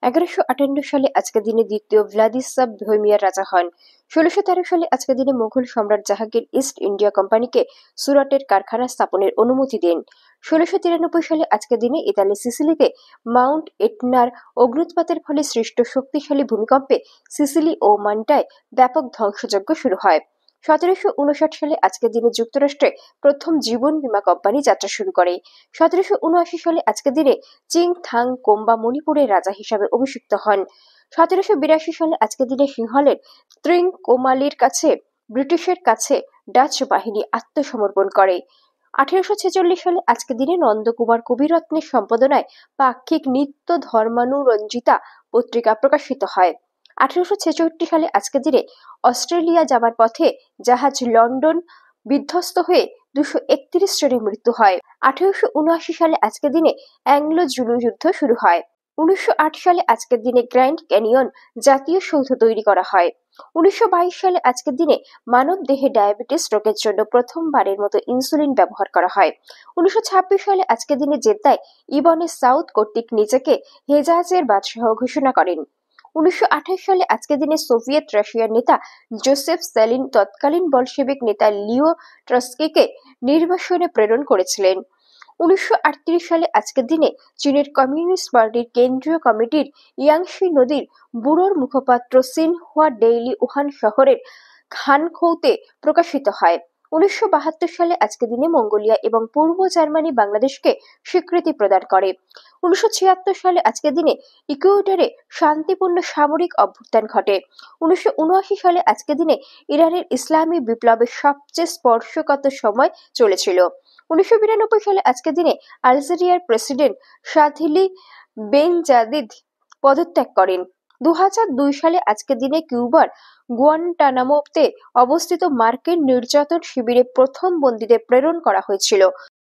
1158 সালে আজকের দিনে দ্বিতীয় ভ্লাদিস্লাভ বহেমিয়ার রাজা হন। 1613 সালে আজকের দিনে মুঘল সম্রাট জাহাঙ্গীর ইস্ট ইন্ডিয়া কোম্পানিকে সুরাটের কারখানা স্থাপনের অনুমতি দেন। 1693 সালে আজকের দিনে ইতালি সিসিলিতে মাউন্ট এটনার অগ্ন্যুৎপাতের ফলে সৃষ্ট শক্তিশালী ভূমিকম্পে সিসিলি ও মাল্টায় ব্যাপক ধ্বংসযজ্ঞ শুরু হয়। 1759 সালে আজকের দিনে যুক্তরাষ্ট্রে প্রথম জীবন বীমা কোম্পানি যাত্রা শুরু করে। 1779 সালে আজকের দিনে চিং থাং কোম্বা মণিপুরের রাজা হিসাবে অভিষিক্ত হন। 1782 সালে আজকের দিনে সিংহলের ত্রিঙ্কোমালির কাছে ব্রিটিশের কাছে ডাচ বাহিনী আত্মসমর্পণ করে। 1846 সালে আজকের দিনে নন্দকুমার কবিরত্নের সম্পাদনায় পাক্ষিক নিত্য ধর্মানুরঞ্জিতা পত্রিকা প্রকাশিত হয়। 1866 সালে আজকের দিনে অস্ট্রেলিয়া যাবার পথে জাহাজ লন্ডন বিধ্বস্ত হয়ে 231 জনের মৃত্যু হয়। 1879 সালে আজকের দিনে অ্যাংলো জুলু যুদ্ধ শুরু হয়। 1908 সালে আজকের দিনে গ্র্যান্ড ক্যানিয়ন জাতীয় সৌধ তৈরি করা হয়। 1922 সালে আজকের দিনে মানব দেহে ডায়াবেটিস রোগের জন্য প্রথমবারের মতো ইনসুলিন ব্যবহার করা হয়। 1926 সালে আজকের দিনে জেদ্দায় ইবনে সাউদ কর্তৃক নিজেকে হেজাজের বাদশাহ ঘোষণা করেন। 1928 সালে আজকের দিনে সোভিয়েত রাশিয়ার নেতা জোসেফ স্ট্যালিন তৎকালীন বলশেভিক নেতা লিও ট্রটস্কিকে নির্বাসনে প্রেরণ করেছিলেন। 1938 সালে আজকের দিনে চীনের কমিউনিস্ট পার্টির কেন্দ্রীয় কমিটির ইয়াংশি নদীর ব্যুরোর মুখপাত্র সিনহুয়া ডেইলি উহান শহরের খানখৌতে প্রকাশিত হয়। 1972 সালে আজকের দিনে মঙ্গোলিয়া এবং পূর্ব জার্মানি বাংলাদেশকে স্বীকৃতি প্রদান করে। 1976 সালে আজকের দিনে ইকুয়েডরে শান্তিপূর্ণ সামরিক অভ্যুত্থান ঘটে। 1979 সালে আজকের দিনে ইরানের ইসলামী বিপ্লবের সবচেয়ে স্পর্শকাতর সময় চলেছিল। 1992 সালে আজকের দিনে আলজেরিয়ার প্রেসিডেন্ট সাধিলি বেনজাদিদ পদত্যাগ করেন। 2002 সালে আজকের দিনে কিউবার গুয়ান্টানামোতে অবস্থিত মার্কিন নির্যাতন শিবিরে প্রথম বন্দীদের প্রেরণ করা হয়েছিল।